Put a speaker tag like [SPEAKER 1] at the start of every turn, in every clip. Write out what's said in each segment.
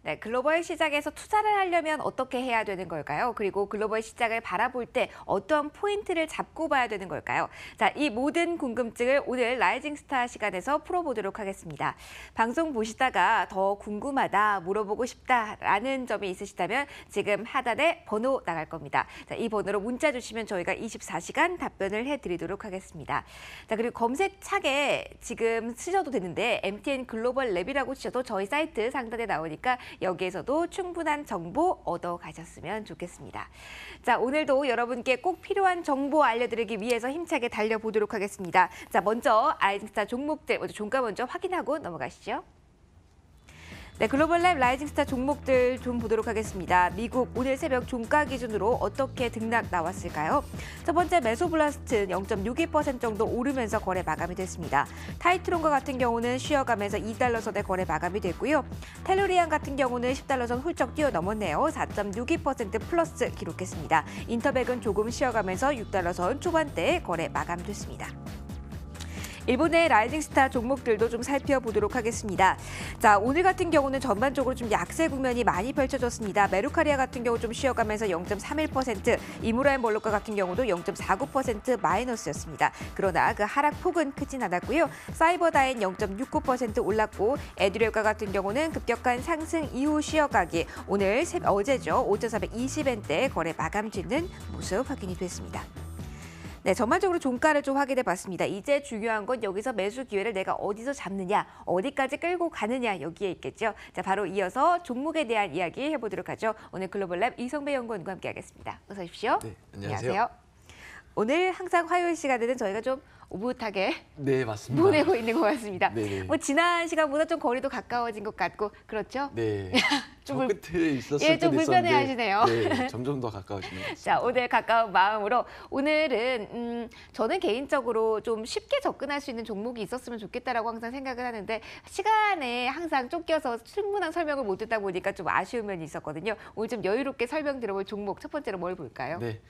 [SPEAKER 1] 네, 글로벌 시장에서 투자를 하려면 어떻게 해야 되는 걸까요? 그리고 글로벌 시장을 바라볼 때 어떤 포인트를 잡고 봐야 되는 걸까요? 자, 이 모든 궁금증을 오늘 라이징 스타 시간에서 풀어보도록 하겠습니다. 방송 보시다가 더 궁금하다, 물어보고 싶다라는 점이 있으시다면 지금 하단에 번호 나갈 겁니다. 자, 이 번호로 문자 주시면 저희가 24시간 답변을 해드리도록 하겠습니다. 자, 그리고 검색창에 지금 쓰셔도 되는데 MTN 글로벌 랩이라고 치셔도 저희 사이트 상단에 나오니까 여기에서도 충분한 정보 얻어 가셨으면 좋겠습니다. 자, 오늘도 여러분께 꼭 필요한 정보 알려드리기 위해서 힘차게 달려보도록 하겠습니다. 자, 먼저 라이징스타 종목들, 먼저 종가 먼저 확인하고 넘어가시죠. 네, 글로벌 랩 라이징 스타 종목들 좀 보도록 하겠습니다. 미국 오늘 새벽 종가 기준으로 어떻게 등락 나왔을까요? 첫 번째 메소블라스트는 0.62% 정도 오르면서 거래 마감이 됐습니다. 타이트론과 같은 경우는 쉬어가면서 2달러 선에 거래 마감이 됐고요. 텔루리안 같은 경우는 10달러 선 훌쩍 뛰어넘었네요. 4.62% 플러스 기록했습니다. 인터백은 조금 쉬어가면서 6달러 선 초반대에 거래 마감됐습니다. 일본의 라이징 스타 종목들도 좀 살펴보도록 하겠습니다. 자, 오늘 같은 경우는 전반적으로 좀 약세 국면이 많이 펼쳐졌습니다. 메루카리아 같은 경우 좀 쉬어가면서 0.31%, 이무라인 몰로카 같은 경우도 0.49% 마이너스였습니다. 그러나 그 하락폭은 크진 않았고요. 사이버다인 0.69% 올랐고 에듀렐가 같은 경우는 급격한 상승 이후 쉬어가기, 오늘 어제죠. 5,420엔대 거래 마감 짓는 모습 확인이 됐습니다. 네, 전반적으로 종가를 좀 확인해 봤습니다. 이제 중요한 건 여기서 매수 기회를 내가 어디서 잡느냐, 어디까지 끌고 가느냐 여기에 있겠죠. 자, 바로 이어서 종목에 대한 이야기 해보도록 하죠. 오늘 글로벌랩 이성배 연구원과 함께하겠습니다. 어서 오십시오.
[SPEAKER 2] 네, 안녕하세요.
[SPEAKER 1] 오늘 항상 화요일 시간에는 저희가 좀 오붓하게
[SPEAKER 2] 네, 맞습니다.
[SPEAKER 1] 보내고 있는 것 같습니다.
[SPEAKER 2] 네네.
[SPEAKER 1] 뭐 지난 시간보다 좀 거리도 가까워진 것 같고 그렇죠?
[SPEAKER 2] 네. 저
[SPEAKER 1] 좀
[SPEAKER 2] 끝에 있었을
[SPEAKER 1] 예, 좀
[SPEAKER 2] 때도
[SPEAKER 1] 불편해하시네요.
[SPEAKER 2] 있었는데 네, 점점 더 가까워지는 것 같습니다.
[SPEAKER 1] 자, 오늘 가까운 마음으로 오늘은 저는 개인적으로 좀 쉽게 접근할 수 있는 종목이 있었으면 좋겠다라고 항상 생각을 하는데 시간에 항상 쫓겨서 충분한 설명을 못 듣다 보니까 좀 아쉬운 면이 있었거든요. 오늘 좀 여유롭게 설명 들어볼 종목 첫 번째로 뭘 볼까요?
[SPEAKER 2] 네.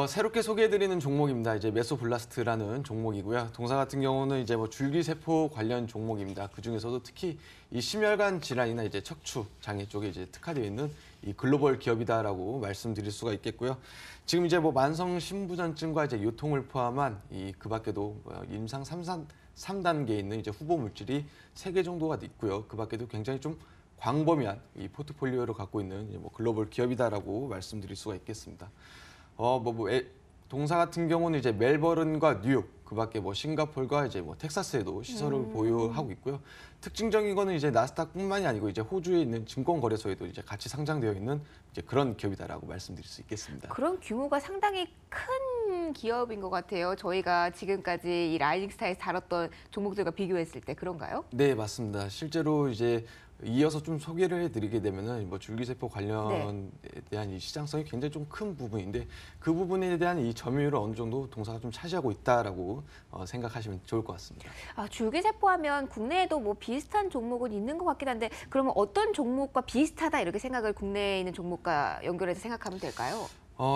[SPEAKER 2] 새롭게 소개해드리는 종목입니다. 이제 메소블라스트라는 종목이고요. 동사 같은 경우는 이제 뭐 줄기세포 관련 종목입니다. 그 중에서도 특히 이 심혈관 질환이나 이제 척추 장애 쪽에 이제 특화되어 있는 이 글로벌 기업이다라고 말씀드릴 수가 있겠고요. 지금 이제 뭐 만성 신부전증과 이제 요통을 포함한 그 밖에도 임상 3단계에 있는 이제 후보 물질이 3개 정도가 있고요. 그 밖에도 굉장히 좀 광범위한 이 포트폴리오를 갖고 있는 뭐 글로벌 기업이다라고 말씀드릴 수가 있겠습니다. 동사 같은 경우는 이제 멜버른과 뉴욕, 그밖에 뭐 싱가포르가 이제 뭐 텍사스에도 시설을 보유하고 있고요. 특징적인 거는 이제 나스닥뿐만이 아니고 이제 호주에 있는 증권거래소에도 이제 같이 상장되어 있는 이제 그런 기업이다라고 말씀드릴 수 있겠습니다.
[SPEAKER 1] 그런 규모가 상당히 큰 기업인 것 같아요. 저희가 지금까지 이 라이징 스타에서 다뤘던 종목들과 비교했을 때 그런가요?
[SPEAKER 2] 네, 맞습니다. 실제로 이제 이어서 좀 소개를 해드리게 되면은 뭐 줄기세포 관련에 대한 이 시장성이 굉장히 좀 큰 부분인데 그 부분에 대한 이 점유율을 어느 정도 동사가 좀 차지하고 있다라고 생각하시면 좋을 것 같습니다.
[SPEAKER 1] 아, 줄기세포하면 국내에도 뭐 비슷한 종목은 있는 것 같긴 한데 그러면 어떤 종목과 비슷하다 이렇게 생각을 국내에 있는 종목과 연결해서 생각하면 될까요?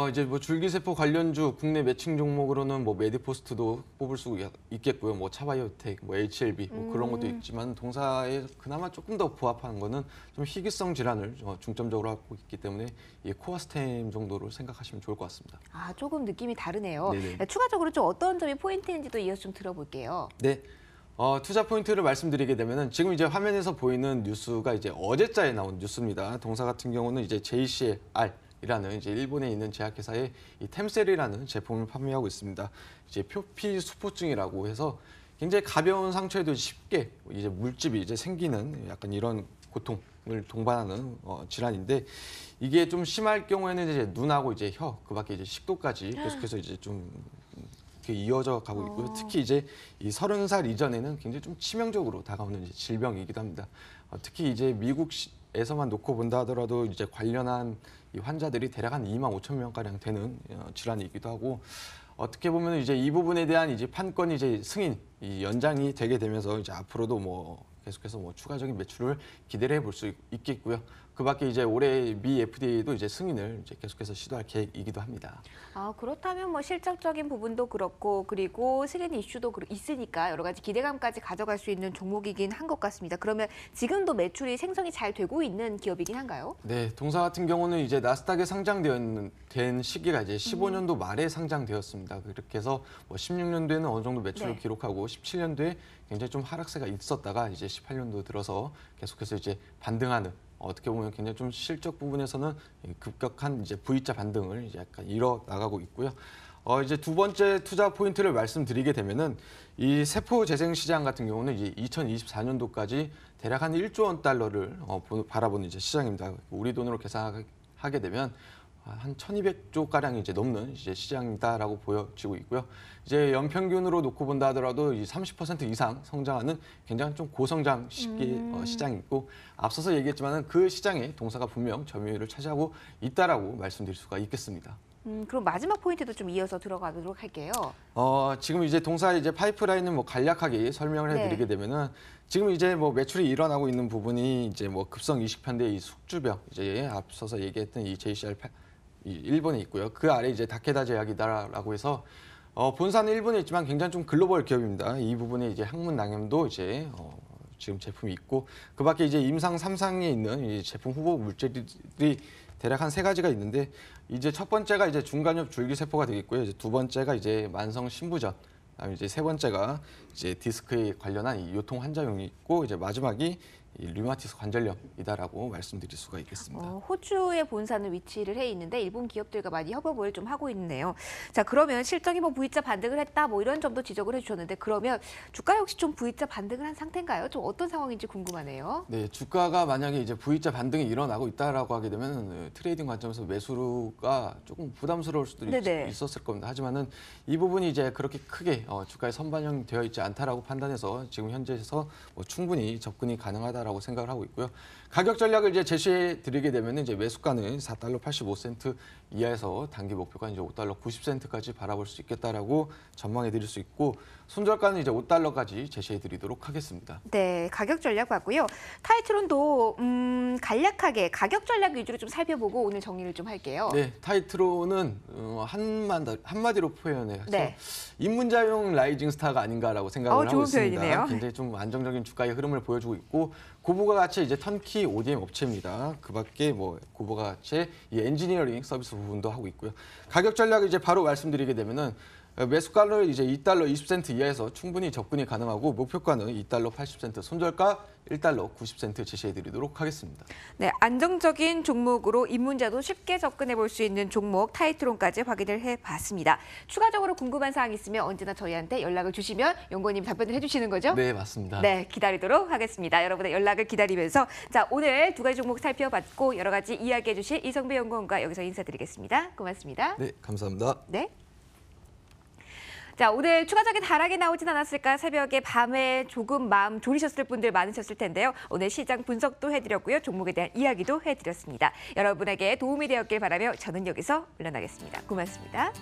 [SPEAKER 2] 이제 뭐 줄기세포 관련주 국내 매칭 종목으로는 뭐 메디포스트도 뽑을 수 있겠고요. 뭐 차바이오텍, 뭐 HLB 뭐 그런 것도 있지만 동사에 그나마 조금 더 부합하는 거는 좀 희귀성 질환을 중점적으로 하고 있기 때문에 이 코아스템 정도로 생각하시면 좋을 것 같습니다.
[SPEAKER 1] 아, 조금 느낌이 다르네요.
[SPEAKER 2] 네네.
[SPEAKER 1] 추가적으로 좀 어떤 점이 포인트인지도 이어서 좀 들어볼게요.
[SPEAKER 2] 네. 투자 포인트를 말씀드리게 되면은 지금 이제 화면에서 보이는 뉴스가 이제 어제자에 나온 뉴스입니다. 동사 같은 경우는 이제 JCR 이라는 이제 일본에 있는 제약회사의 이 템셀이라는 제품을 판매하고 있습니다. 이제 표피 수포증이라고 해서 굉장히 가벼운 상처에도 쉽게 이제 물집이 이제 생기는 약간 이런 고통을 동반하는 질환인데 이게 좀 심할 경우에는 이제 눈하고 이제 혀, 그밖에 이제 식도까지 계속해서 이제 좀 이렇게 이어져 가고 있고요. 특히 이제 이 30살 이전에는 굉장히 좀 치명적으로 다가오는 이제 질병이기도 합니다. 특히 이제 미국에서만 놓고 본다 하더라도 이제 관련한 이 환자들이 대략 한 2만 5천 명가량 되는 질환이기도 하고 어떻게 보면 이제 이 부분에 대한 이제 판권이 이제 승인, 이 연장이 되게 되면서 이제 앞으로도 뭐 계속해서 뭐 추가적인 매출을 기대를 해볼 수 있겠고요. 그밖에 이제 올해 미 FDA도 이제 승인을 이제 계속해서 시도할 계획이기도 합니다.
[SPEAKER 1] 그렇다면 뭐 실적적인 부분도 그렇고 그리고 승인 이슈도 있으니까 여러 가지 기대감까지 가져갈 수 있는 종목이긴 한 것 같습니다. 그러면 지금도 매출이 생성이 잘 되고 있는 기업이긴 한가요?
[SPEAKER 2] 네, 동사 같은 경우는 이제 나스닥에 된 시기가 이제 15년도 말에 상장되었습니다. 그렇게 해서 뭐 16년도에는 어느 정도 매출을
[SPEAKER 1] 네.
[SPEAKER 2] 기록하고 17년도에 굉장히 좀 하락세가 있었다가 이제 18년도 들어서 계속해서 이제 반등하는, 어떻게 보면 굉장히 좀 실적 부분에서는 급격한 이제 V자 반등을 이제 약간 이뤄 나가고 있고요. 이제 두 번째 투자 포인트를 말씀드리게 되면은 이 세포 재생 시장 같은 경우는 이제 2024년도까지 대략 한 1조 원 달러를 바라보는 이제 시장입니다. 우리 돈으로 계산하게 되면 한 1,200조 가량이 이제 넘는 이제 시장이다라고 보여지고 있고요. 이제 연평균으로 놓고 본다 하더라도 30% 이상 성장하는 굉장히 좀 고성장 시장이고, 앞서서 얘기했지만은 그 시장에 동사가 분명 점유율을 차지하고 있다라고 말씀드릴 수가 있겠습니다.
[SPEAKER 1] 그럼 마지막 포인트도 좀 이어서 들어가도록 할게요.
[SPEAKER 2] 지금 이제 동사 이제 파이프라인을 뭐 간략하게 설명을 해드리게 되면은, 지금 이제 뭐 매출이 일어나고 있는 부분이 이제 뭐 급성 이식판대 이 숙주병, 이제 앞서서 얘기했던 이 JCR 이 일본에 있고요. 그 아래 이제 다케다 제약이다라고 해서 본사는 일본에 있지만 굉장히 좀 글로벌 기업입니다. 이 부분에 이제 항문 낭염도 이제 지금 제품이 있고, 그밖에 이제 임상 3상에 있는 이 제품 후보 물질들이 대략 한 3가지가 있는데, 이제 첫 번째가 이제 중간엽 줄기세포가 되겠고요. 이제 두 번째가 이제 만성 신부전, 그다음에 이제 세 번째가 이제 디스크에 관련한 이 요통 환자용이 있고, 이제 마지막이 이 류마티스 관절염이다라고 말씀드릴 수가 있겠습니다.
[SPEAKER 1] 호주의 본사는 위치를 해 있는데 일본 기업들과 많이 협업을 좀 하고 있네요. 자, 그러면 실적이 뭐 V자 반등을 했다 뭐 이런 점도 지적을 해주셨는데, 그러면 주가 역시 좀 V자 반등을 한 상태인가요? 좀 어떤 상황인지 궁금하네요.
[SPEAKER 2] 네, 주가가 만약에 이제 V자 반등이 일어나고 있다라고 하게 되면 트레이딩 관점에서 매수가 조금 부담스러울 수도 있었을 겁니다. 하지만은 이 부분이 이제 그렇게 크게 주가에 선반영되어 있지 않다라고 판단해서 지금 현재에서 뭐 충분히 접근이 가능하다라고 생각을 하고 있고요. 가격 전략을 이제 제시해 드리게 되면 이제 매수가는 4달러 85센트 이하에서 단기 목표가 이제 5달러 90센트까지 바라볼 수 있겠다라고 전망해 드릴 수 있고, 손절가는 이제 5달러까지 제시해 드리도록 하겠습니다.
[SPEAKER 1] 네, 가격 전략 봤고요. 타이틀론도 간략하게 가격 전략 위주로 좀 살펴보고 오늘 정리를 좀 할게요.
[SPEAKER 2] 네, 타이틀론은 한마디로 표현해서
[SPEAKER 1] 네.
[SPEAKER 2] 입문자용 라이징 스타가 아닌가라고 생각을 하고
[SPEAKER 1] 좋은
[SPEAKER 2] 있습니다.
[SPEAKER 1] 표현이네요.
[SPEAKER 2] 굉장히 좀 안정적인 주가의 흐름을 보여주고 있고, 고부가 가치의 이제 턴키 ODM 업체입니다. 그밖에 뭐 고부가 가치의 이 엔지니어링 서비스 부분도 하고 있고요. 가격 전략을 이제 바로 말씀드리게 되면은 매수가를 이제 2달러 20센트 이하에서 충분히 접근이 가능하고, 목표가는 2달러 80센트, 손절가 1달러 90센트 제시해드리도록 하겠습니다.
[SPEAKER 1] 네, 안정적인 종목으로 입문자도 쉽게 접근해 볼 수 있는 종목 타이틀론까지 확인을 해봤습니다. 추가적으로 궁금한 사항 있으면 언제나 저희한테 연락을 주시면 연구원님 답변을 해주시는 거죠?
[SPEAKER 2] 네, 맞습니다.
[SPEAKER 1] 네, 기다리도록 하겠습니다. 여러분의 연락을 기다리면서 자, 오늘 2가지 종목 살펴봤고 여러 가지 이야기해 주실 이성배 연구원과 여기서 인사드리겠습니다. 고맙습니다.
[SPEAKER 2] 네, 감사합니다.
[SPEAKER 1] 네. 자, 오늘 추가적인 하락이 나오진 않았을까, 새벽에 밤에 조금 마음 졸이셨을 분들 많으셨을 텐데요. 오늘 시장 분석도 해드렸고요. 종목에 대한 이야기도 해드렸습니다. 여러분에게 도움이 되었길 바라며 저는 여기서 물러나겠습니다. 고맙습니다.